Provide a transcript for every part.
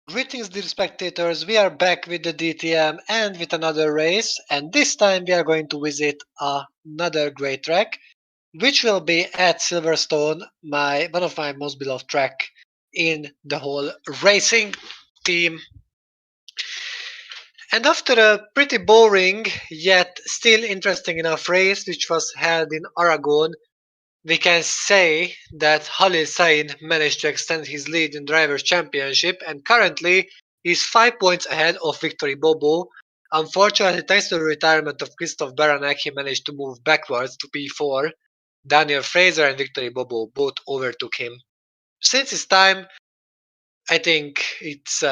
Greetings, dear spectators. We are back with the DTM and with another race, and this time we are going to visit another great track, which will be at Silverstone, one of my most beloved track in the whole racing team. And after a pretty boring yet still interesting enough race, which was held in Aragon, we can say that Khalil Sain managed to extend his lead in Drivers' Championship and currently is 5 points ahead of Victory Bobo. Unfortunately, thanks to the retirement of Christoph Baranek, he managed to move backwards to P4. Daniel Fraser and Victory Bobo both overtook him. Since his time, I think it's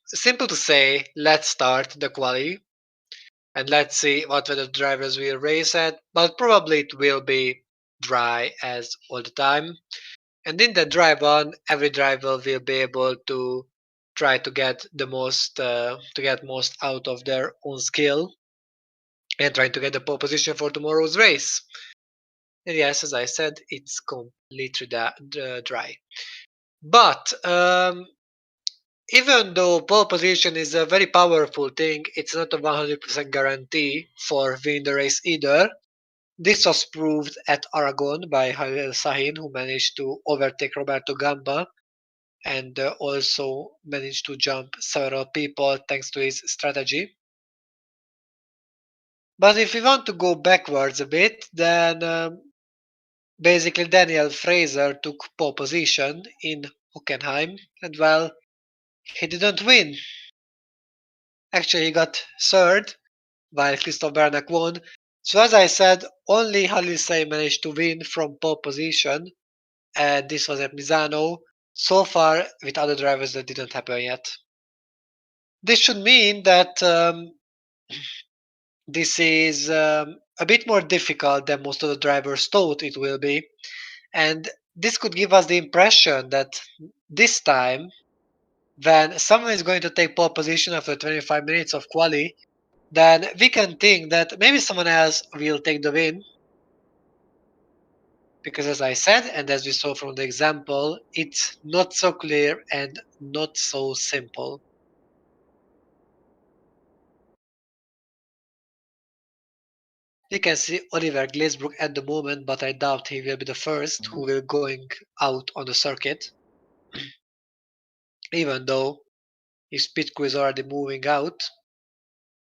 simple to say, let's start the quali and let's see what weather drivers will race at, but probably it will be dry as all the time. And in the drive on, every driver will be able to try to get the most out of their own skill and trying to get the pole position for tomorrow's race. And yes, as I said, it's completely dry. But even though pole position is a very powerful thing, it's not a 100% guarantee for winning the race either. This was proved at Aragon by Halil Sahin, who managed to overtake Roberto Gamba and also managed to jump several people thanks to his strategy. But if we want to go backwards a bit, then basically Daniel Fraser took pole position in Hockenheim, and well, he didn't win. Actually, he got third, while Christoph Bernack won. So as I said, only Halil Say managed to win from pole position, and this was at Misano. So far, with other drivers, that didn't happen yet. This should mean that this is a bit more difficult than most of the drivers thought it will be, and this could give us the impression that this time, when someone is going to take pole position after 25 minutes of quali, then we can think that maybe someone else will take the win. Because as I said, and as we saw from the example, it's not so clear and not so simple. We can see Oliver Glazebrook at the moment, but I doubt he will be the first who will going out on the circuit. Even though his pit crew is already moving out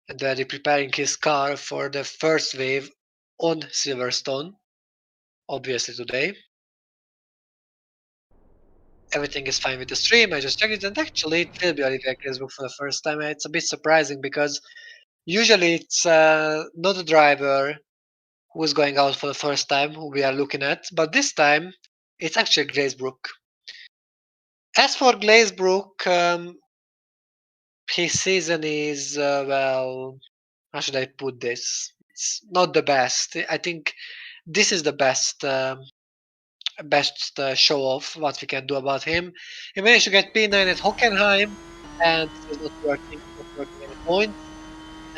and already preparing his car for the first wave on Silverstone, obviously today. Everything is fine with the stream. I just checked it, and actually, it will be Olivia Glazebrook for the first time. It's a bit surprising because usually it's not a driver who's going out for the first time who we are looking at, but this time it's actually Glazebrook. As for Glazebrook, his season is well. How should I put this? It's not the best. I think this is the best show off what we can do about him. He managed to get P9 at Hockenheim, and this is not working any points.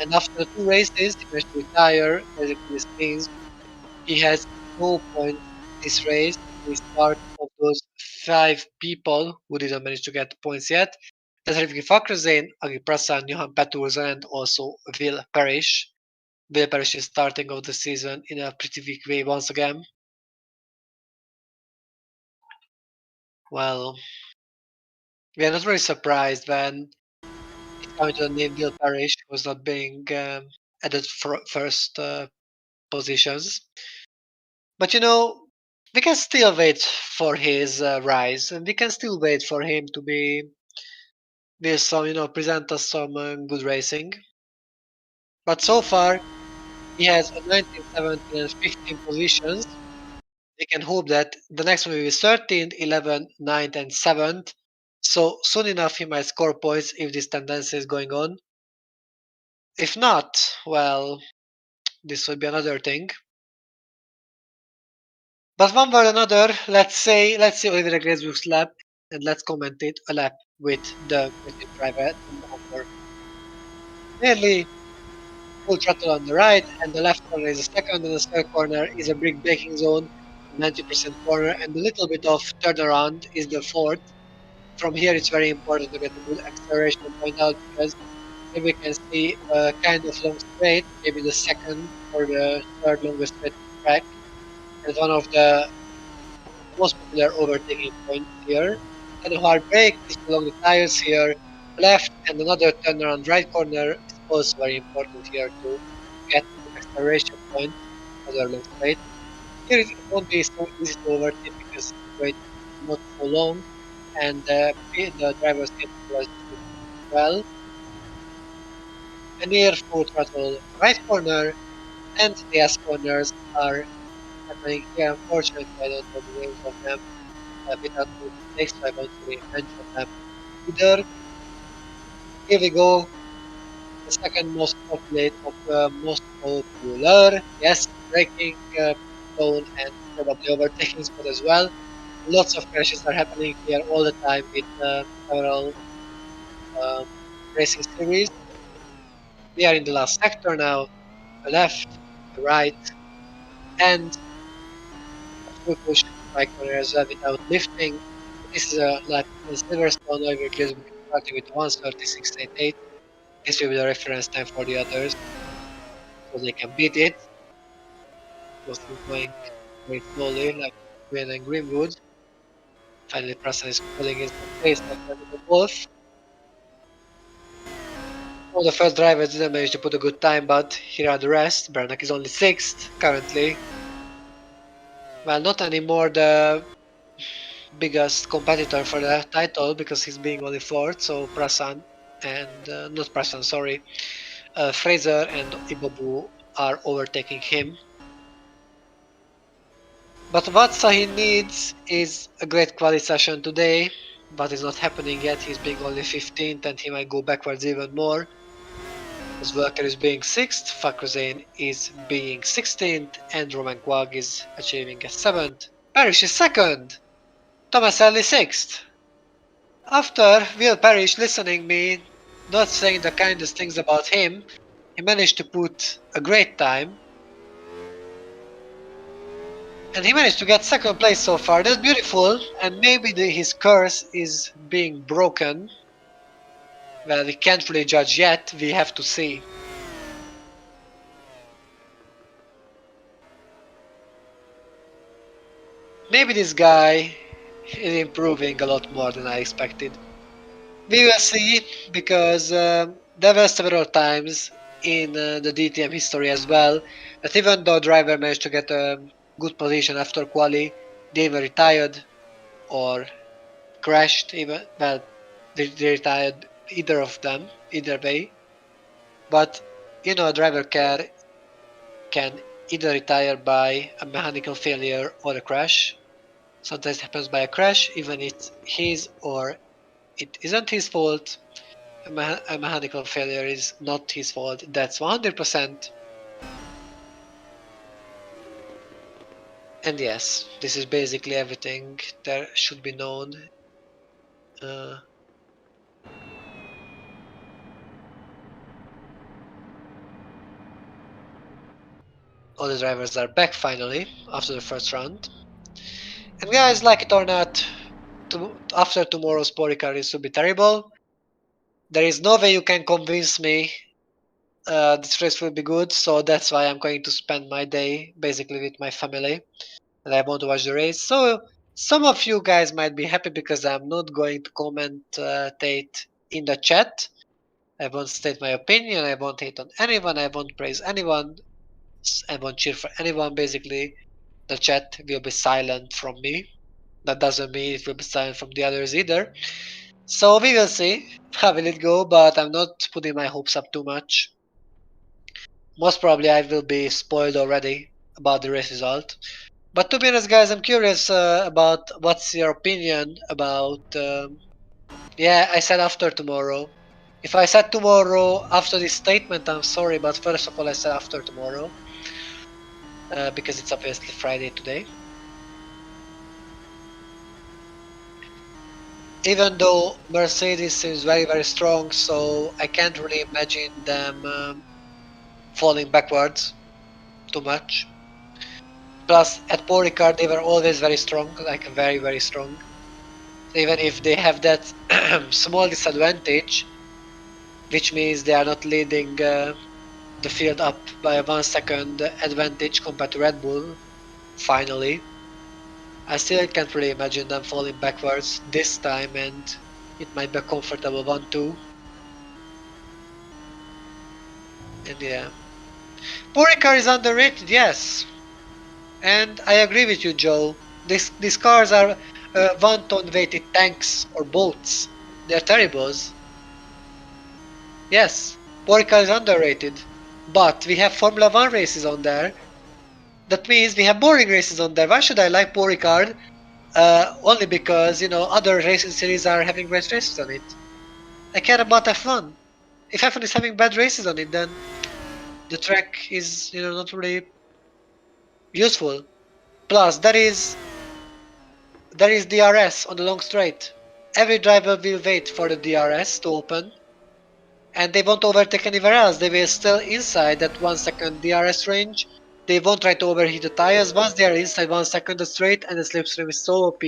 And after the two races, he managed to retire. Basically, this means he has no points this race. He's part of those 5 people who didn't manage to get points yet. That's Rivki Fakruzin, Agi Prasan, Johan Peturza, and also Will Parrish. Will Parrish is starting of the season in a pretty weak way once again. Well, we are not very surprised when it comes to the name Will Parrish, who's not being added for first positions. But we can still wait for his rise, and we can still wait for him to be with some, present us some good racing. But so far, he has a 19, 17, and 15 positions. We can hope that the next one will be 13th, 11th, 9th, and 7th. So soon enough, he might score points if this tendency is going on. If not, well, this would be another thing. But one way or another, let's see Oliver Glazebrook's lap, and let's commentate a lap with the driver number. Nearly full throttle on the right, and the left corner is a second, and the third corner is a brick braking zone, 90% corner, and a little bit of turnaround is the fourth. From here, it's very important to get a good acceleration point out because here we can see a kind of long straight, maybe the second or the third longest straight on the track, and one of the most popular overtaking points here. And a hard brake is along the tires here, left and another turnaround right corner is also very important here to get a good acceleration point, another long straight. Here it won't be so easy to overtake because the straight is not so long and the drivers can utilize the straight well. A near full throttle right corner and the S corners are happening here. Unfortunately, I don't know the names of them without any mistakes, so I won't really mention them either. Here we go, the second most most popular, yes, braking zone and probably overtaking spot as well. Lots of crashes are happening here all the time with several um, racing series. We are in the last sector now, the left, the right, and a full push bike corner as well without lifting. This is a lap in Silverstone, however, it will be starting with 1:36.88. This will be the reference time for the others, so they can beat it. Both is going very slowly, like Green and Greenwood. Finally, Prasan is pulling in some pace after the both. Well, the first driver didn't manage to put a good time, but here are the rest. Bernak is only 6th currently. Well, not anymore the biggest competitor for the title because he's being only 4th, so Prasan and not Prasan, sorry, Fraser and Ibobu are overtaking him. But what Sahin needs is a great quali session today, but it's not happening yet. He's being only 15th and he might go backwards even more. As Worker is being 6th, Fakruzane is being 16th, and Roman Quag is achieving a 7th. Parrish is 2nd! Thomas Early 6th! After Will Parrish listening me, not saying the kindest things about him, he managed to put a great time. And he managed to get 2nd place so far. That's beautiful. And maybe his curse is being broken. Well, we can't really judge yet. We have to see. Maybe this guy is improving a lot more than I expected. We will see because there were several times in the DTM history as well that even though driver managed to get a good position after quali, they were retired or crashed. Even well, they retired either of them, either way. But a driver can either retire by a mechanical failure or a crash. Sometimes it happens by a crash, even if it's his or it isn't his fault. A mechanical failure is not his fault. That's 100%. And yes, this is basically everything there should be known. Uh, all the drivers are back finally after the first round. And guys, like it or not, after tomorrow's Porycar is to be terrible. There is no way you can convince me this race will be good, so that's why I'm going to spend my day basically with my family and I want to watch the race. So some of you guys might be happy because I'm not going to commentate in the chat. I won't state my opinion. I won't hate on anyone. I won't praise anyone. I won't cheer for anyone. Basically, the chat will be silent from me. That doesn't mean it will be silent from the others either. So we will see how will it go, but I'm not putting my hopes up too much. Most probably I will be spoiled already about the race result. But to be honest, guys, I'm curious about what's your opinion about. Yeah, I said after tomorrow. If I said tomorrow after this statement, I'm sorry, but first of all, I said after tomorrow because it's obviously Friday today. Even though Mercedes seems very, very strong, so I can't really imagine them falling backwards too much. Plus, at Poor Ricard, they were always very strong, like very, very strong. Even if they have that small disadvantage, which means they are not leading the field up by a 1 second advantage compared to Red Bull, finally. I still can't really imagine them falling backwards this time, and it might be a comfortable 1-2. And yeah. Porycar is underrated, yes. And I agree with you, Joe. These cars are 1 ton weighted tanks or boats. They're terribles. Yes, Porycar is underrated. But we have Formula 1 races on there. That means we have boring races on there. Why should I like Porycar? Only because, other racing series are having great races on it. I care about F1. If F1 is having bad races on it, then the track is, not really useful. Plus, there is DRS on the long straight. Every driver will wait for the DRS to open, and they won't overtake anywhere else. They will still inside that 1 second DRS range. They won't try to overheat the tires. Once they are inside 1 second straight and the slipstream is so OP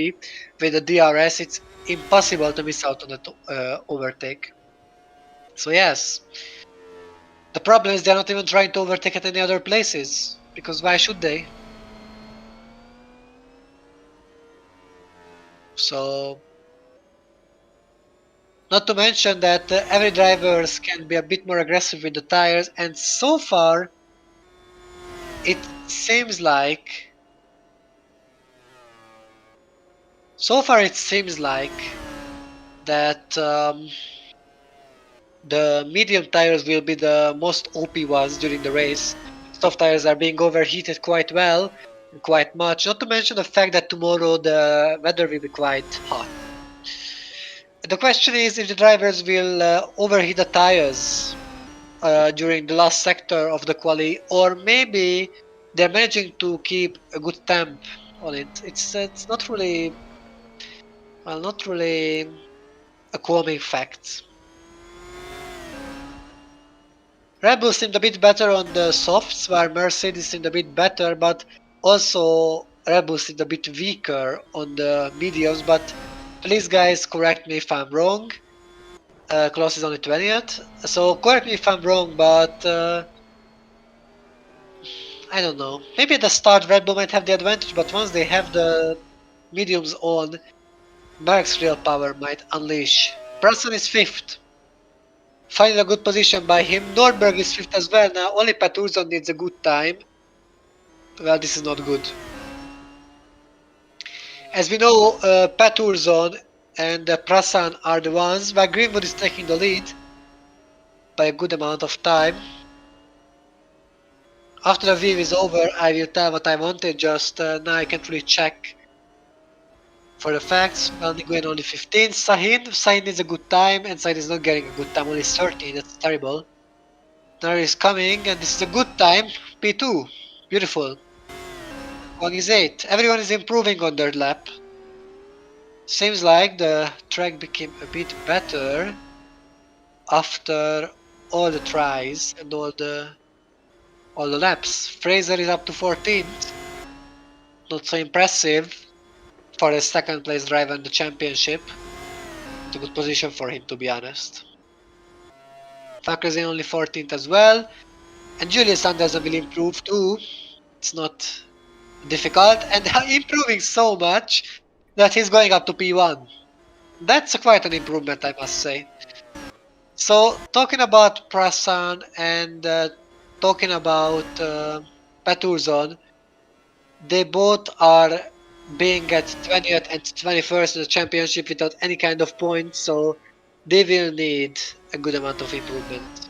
with the DRS, it's impossible to miss out on the overtake. So yes, the problem is they're not even trying to overtake at any other places, because why should they? So, not to mention that every drivers can be a bit more aggressive with the tires, and it seems like so far it seems like that the medium tires will be the most OP ones during the race. Soft tires are being overheated quite well and quite much. Not to mention the fact that tomorrow the weather will be quite hot. The question is if the drivers will overheat the tires during the last sector of the quali, or maybe they're managing to keep a good temp on it. It's not really not really a calming fact. Red Bull seemed a bit better on the softs, while Mercedes seemed a bit better, but also Red Bull seemed a bit weaker on the mediums. But please, guys, correct me if I'm wrong. Close is only 20th, so correct me if I'm wrong, but I don't know. Maybe at the start Red Bull might have the advantage, but once they have the mediums on, Mark's real power might unleash. Brunson is 5th. Finding a good position by him. Nordberg is 5th as well. Now only Paturson needs a good time. Well, this is not good. As we know, Paturson and Prasan are the ones, while Greenwood is taking the lead by a good amount of time. After the view is over, I will tell what I wanted, just now I can't really check for the facts. Well, Nguyen only 15. Sahin is a good time, and Sahin is not getting a good time, only 13, that's terrible. Nari is coming, and this is a good time, P2. Beautiful. Wang is 8. Everyone is improving on their lap. Seems like the track became a bit better after all the tries and all the laps. Fraser is up to 14th. Not so impressive for a second place driver in the championship. It's a good position for him, to be honest. Fakers in only 14th as well. And Julius Anderson will improve too. It's not difficult, and improving so much that he's going up to P1. That's quite an improvement, I must say. So, talking about Prasan and talking about Paturzon, they both are being at 20th and 21st in the championship without any kind of points, so they will need a good amount of improvement.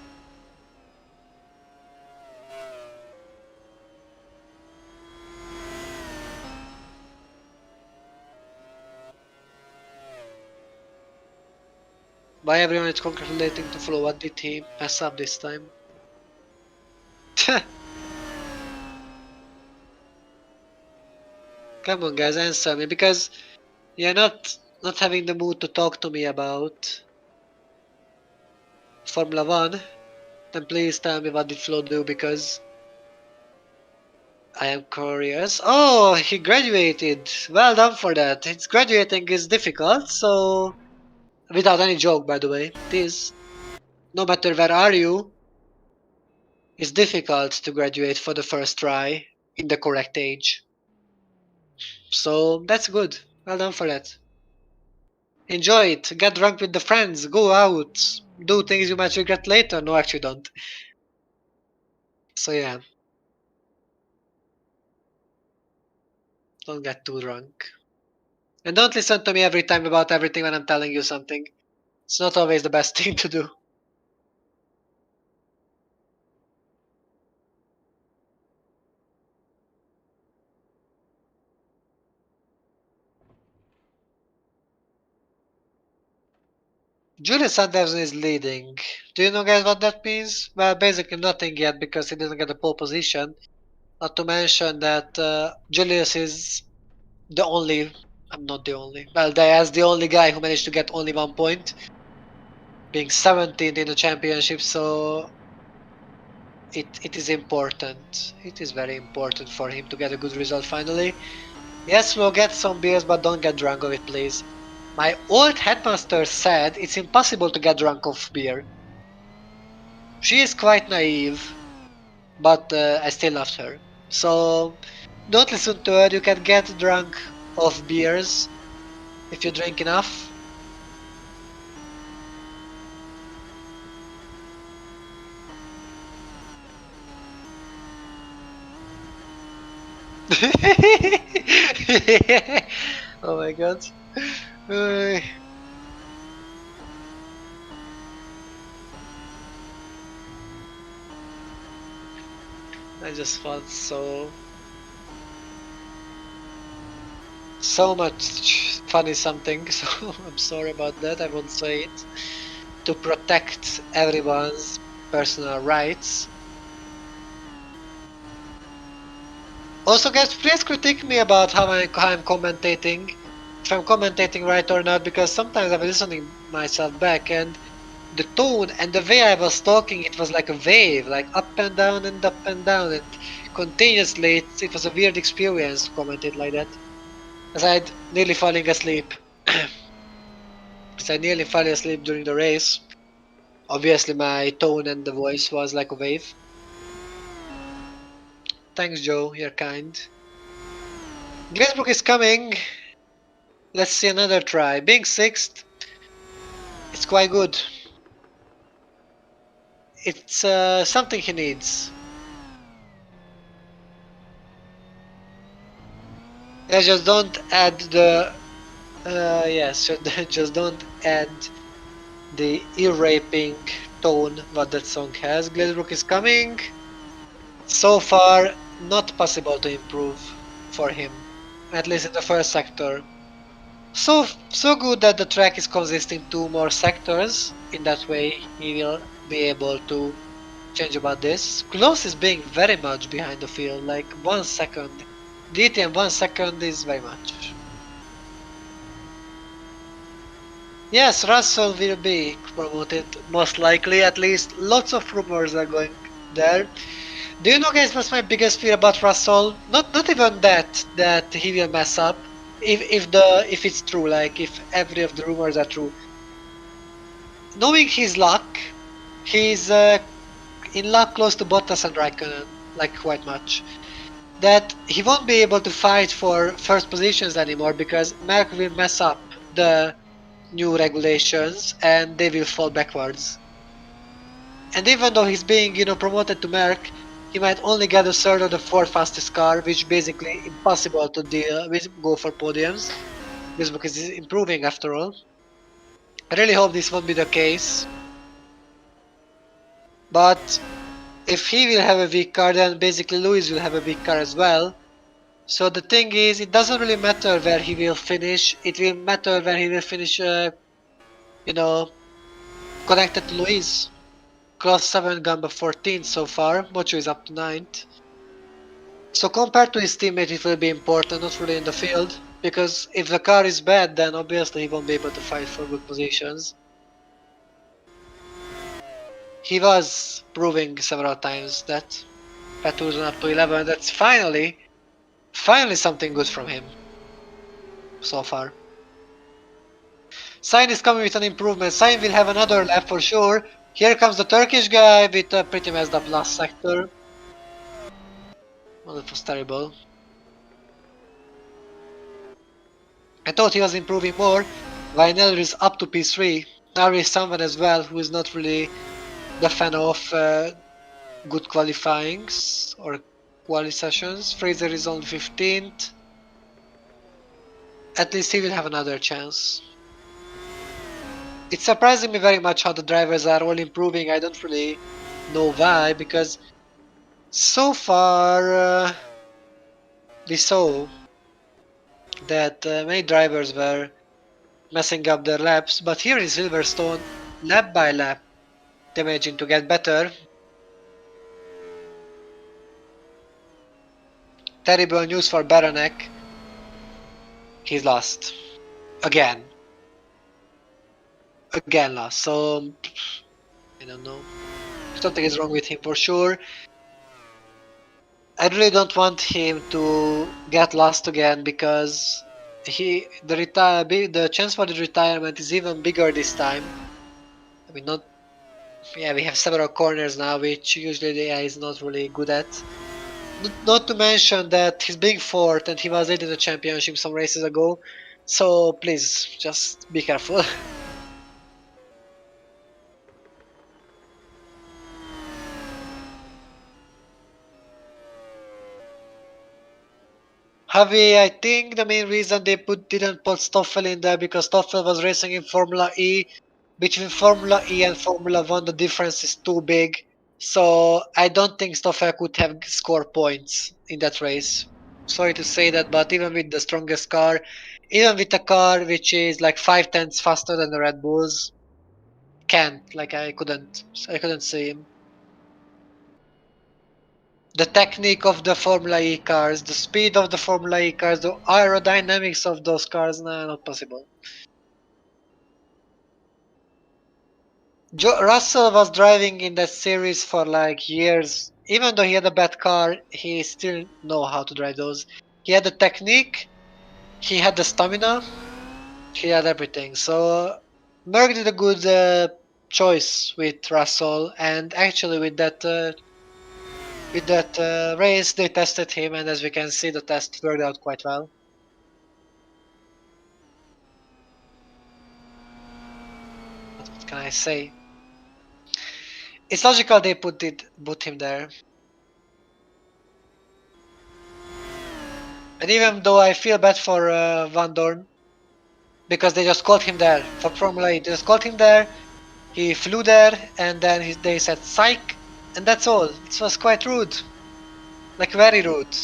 Why everyone is congratulating to follow? What did he mess up this time? Come on, guys, answer me, because you're not having the mood to talk to me about Formula One. Then please tell me what did Flo do, because I am curious. Oh, he graduated. Well done for that. It's graduating is difficult, so without any joke, by the way, it is. No matter where are you, it's difficult to graduate for the first try in the correct age. So that's good. Well done for that. Enjoy it. Get drunk with the friends. Go out. Do things you might regret later. No, actually don't. So yeah, don't get too drunk. And don't listen to me every time about everything when I'm telling you something. It's not always the best thing to do. Julius Anderson is leading. Do you know, guys, what that means? Well, basically nothing yet because he didn't get a pole position. Not to mention that Julius is the only. I'm not the only. Well, there's the only guy who managed to get only 1 point, being 17th in the championship. So it is important. It is very important for him to get a good result finally. Yes, we'll get some beers, but don't get drunk of it, please. My old headmaster said it's impossible to get drunk of beer. She is quite naive, but I still loved her. So don't listen to her. You can get drunk of beers if you drink enough. Oh my god. Uh, I just felt so much funny something, so I'm sorry about that. I won't say it. To protect everyone's personal rights. Also, guys, please critique me about how I'm commentating, if I'm commentating right or not, because sometimes I'm listening myself back and the tone and the way I was talking, it was like a wave, like up and down and up and down, and continuously. It was a weird experience to commentate like that, as I'd nearly falling asleep. As I nearly fell asleep during the race. Obviously, my tone and the voice was like a wave. Thanks, Joe. You're kind. Glazebrook is coming. Let's see another try. Being sixth, it's quite good. It's something he needs. Yeah, just don't add the. Yes, just don't add the ear-raping tone what that song has. Glazebrook is coming. So far, not possible to improve for him, at least in the first sector. So good that the track is consisting two more sectors. In that way, he will be able to change about this. Close is being very much behind the field, like 1 second. DTM 1 second is very much. Yes, Russell will be promoted, most likely, at least. Lots of rumors are going there. Do you know, guys, what's my biggest fear about Russell? Not even that he will mess up. If it's true, like if every of the rumors are true. Knowing his luck, he's in luck close to Bottas and Raikkonen, like quite much. That he won't be able to fight for first positions anymore because Merck will mess up the new regulations and they will fall backwards. And even though he's being, promoted to Merck, he might only get a third or the fourth fastest car, which basically impossible to deal with, go for podiums. This because he's improving after all. I really hope this won't be the case. But if he will have a weak car, then basically Lewis will have a weak car as well. So the thing is, it doesn't really matter where he will finish. It will matter where he will finish, you know, connected to Lewis. Class 7 Gamba 14 so far. Mocho is up to 9th. So compared to his teammate, it will be important, not really in the field. Because if the car is bad, then obviously he won't be able to fight for good positions. He was proving several times that. Petrusson up to 11. That's finally something good from him so far. Sain is coming with an improvement. Sain will have another lap for sure. Here comes the Turkish guy with a pretty messed up last sector. Well, that was terrible. I thought he was improving more. Vinel is up to P3. Now is someone as well who is not really the fan of good qualifyings or quali sessions. Fraser is on 15th. At least he will have another chance. It's surprising me very much how the drivers are all improving. I don't really know why, because so far we saw that many drivers were messing up their laps, but here in Silverstone, lap by lap, they managing to get better. Terrible news for Baranek. He's lost. Again. Again lost. So, I don't know. Something is wrong with him for sure. I really don't want him to get lost again because the chance for the retirement is even bigger this time. I mean, not yeah, we have several corners now, which usually the AI is not really good at. Not to mention that he's being fourth and he was leading the championship some races ago. So please, just be careful. Javi, I think the main reason they didn't put Stoffel in there because Stoffel was racing in Formula E. Between Formula E and Formula One, the difference is too big. So I don't think Stoffel could have scored points in that race. Sorry to say that, but even with the strongest car, even with a car which is like 5 tenths faster than the Red Bulls, can't. Like I couldn't see him. The technique of the Formula E cars, the speed of the Formula E cars, the aerodynamics of those cars, nah, not possible. Russell was driving in that series for like years. Even though he had a bad car, he still know how to drive those. He had the technique, he had the stamina, he had everything. So Merck did a good choice with Russell, and actually with that race they tested him, and as we can see, the test worked out quite well. What can I say? It's logical they put him there. And even though I feel bad for Van Dorn, because they just called him there for Formula E. They just called him there, he flew there, and then they said psych, and that's all. It was quite rude. Like, very rude.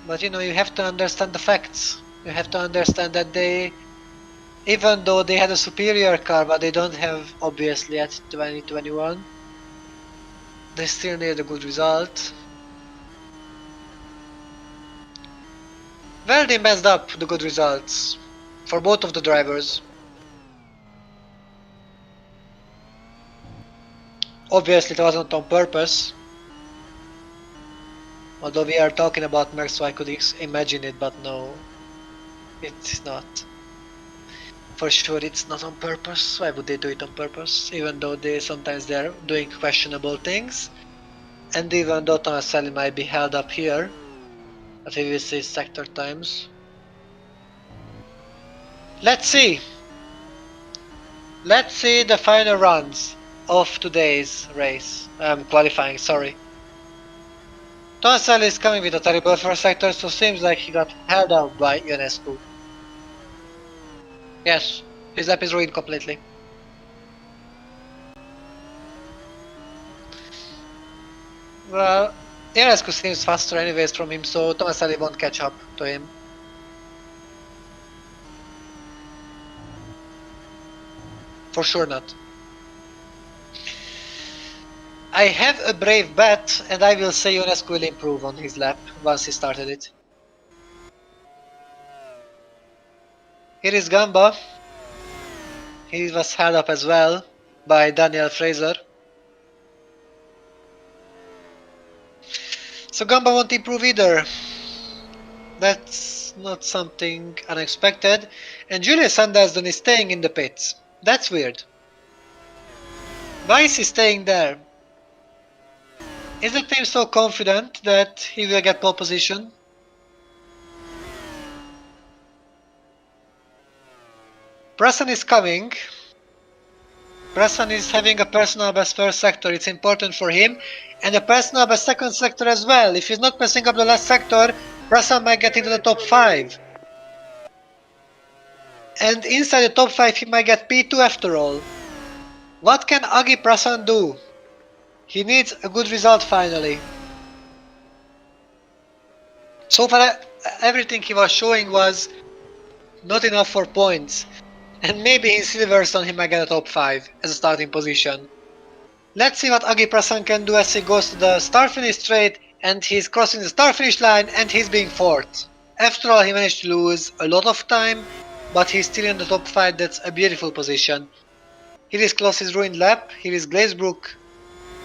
But you know, you have to understand the facts. You have to understand that even though they had a superior car, but they don't have, obviously, at 2021, they still need a good result. Well, they messed up the good results for both of the drivers. Obviously, it wasn't on purpose. Although we are talking about Merc, so I could imagine it, but no, it's not. For sure, it's not on purpose. Why would they do it on purpose? Even though sometimes they're doing questionable things, and even though Tomaselli might be held up here, at VVC sector times. Let's see. Let's see the final runs of today's race. Qualifying, sorry. Tomaselli is coming with a terrible first sector, so seems like he got held up by Ionescu. Yes, his lap is ruined completely. Well, Ionescu seems faster anyways from him, so Tomaselli won't catch up to him. For sure not. I have a brave bet, and I will say Ionescu will improve on his lap once he started it. Here is Gamba. He was held up as well by Daniel Fraser. So Gamba won't improve either. That's not something unexpected. And Julius Anderson is staying in the pits. That's weird. Why is he staying there? Is the team so confident that he will get pole position? Preston is coming. Preston is having a personal best first sector. It's important for him. And a personal best second sector as well. If he's not passing up the last sector, Preston might get into the top 5. And inside the top 5 he might get P2 after all. What can Agi Prasan do? He needs a good result finally. So far everything he was showing was not enough for points. And maybe in Silverstone he might get a top 5 as a starting position. Let's see what Agi Prasan can do as he goes to the start finish straight and he's crossing the start finish line and he's being 4th. After all he managed to lose a lot of time, but he's still in the top 5. That's a beautiful position. Here is Kloss's ruined lap, here is Glazebrook.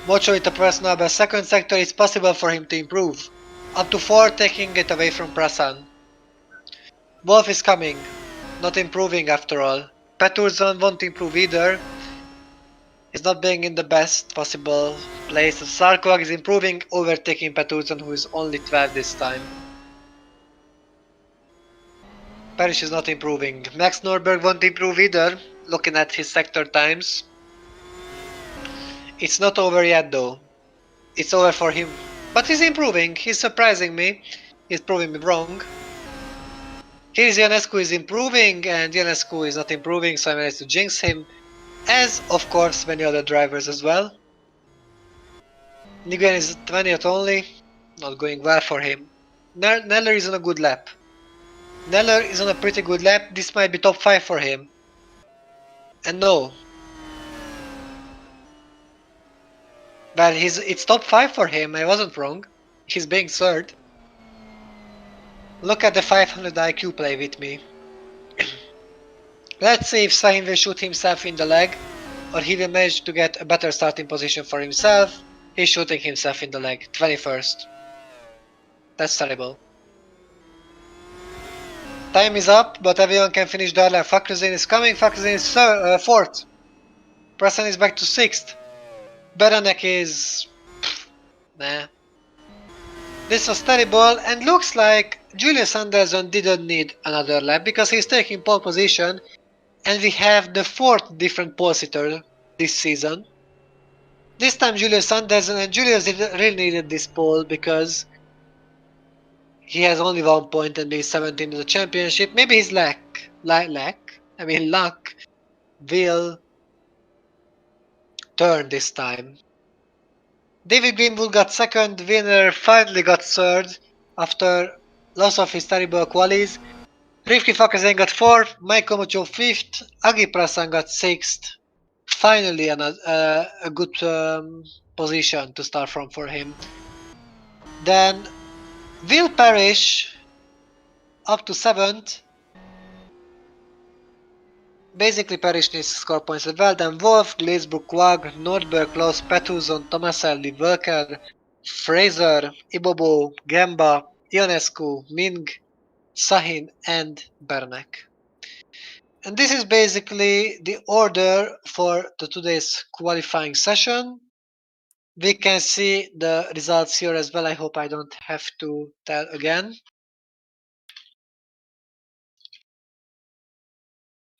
Mocho with the personal best second sector, it's possible for him to improve. Up to 4, taking it away from Prasan. Wolf is coming, not improving after all. Peturzon won't improve either. He's not being in the best possible place. Sarkog is improving, overtaking Peturzon, who is only 12 this time. Parrish is not improving. Max Norberg won't improve either, looking at his sector times. It's not over yet though. It's over for him. But he's improving, he's surprising me. He's proving me wrong. Here is Ionescu is improving, and Ionescu is not improving, so I managed to jinx him. As, of course, many other drivers as well. Nguyen is 20th only, not going well for him. Neller is on a good lap. Neller is on a pretty good lap, this might be top 5 for him. And no. Well, it's top 5 for him, I wasn't wrong. He's being 3rd. Look at the 500 IQ play with me. Let's see if Sahin will shoot himself in the leg, or he will manage to get a better starting position for himself. He's shooting himself in the leg, 21st. That's terrible. Time is up, but everyone can finish their lap. Fakruzin is coming, Fakruzin is 4th. Prasan is back to 6th. Beranek is... nah. This was terrible, and looks like Julius Anderson didn't need another lap because he's taking pole position, and we have the 4th different pole sitter this season. This time Julius Anderson, and Julius really needed this pole because he has only 1 point and being 17 in the championship. Maybe his luck will turn this time. David Greenwood got 2nd, Winner finally got 3rd after loss of his terrible qualies. Rivki Fakruzin got 4th, Michael Mucho 5th, Agi Prasan got 6th. Finally a good position to start from for him. Then Will Parrish up to 7th. Basically Parrish needs to score points as well. Then Wolf, Glazebrook, Quag, Nordberg, Klaus, Petuzon, Tomaselli, Völker, Fraser, Ibobo, Gamba, Ionescu, Ming, Sahin and Bernek. And this is basically the order for today's qualifying session. We can see the results here as well. I hope I don't have to tell again.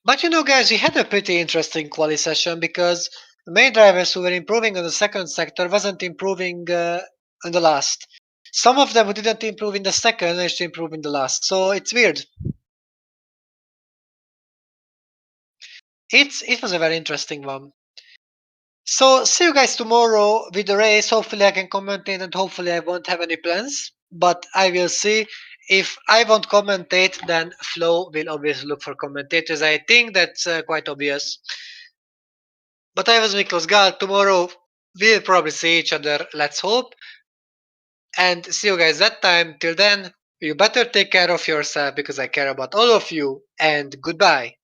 But you know guys, we had a pretty interesting quali session because the main drivers who were improving on the second sector wasn't improving in the last. Some of them who didn't improve in the second managed to improve in the last. So it's weird. It was a very interesting one. So see you guys tomorrow with the race. Hopefully I can commentate and hopefully I won't have any plans. But I will see. If I won't commentate, then Flo will obviously look for commentators. I think that's quite obvious. But I was Miklos Gal. Tomorrow we'll probably see each other. Let's hope. And see you guys that time. Till then, you better take care of yourself because I care about all of you. And goodbye.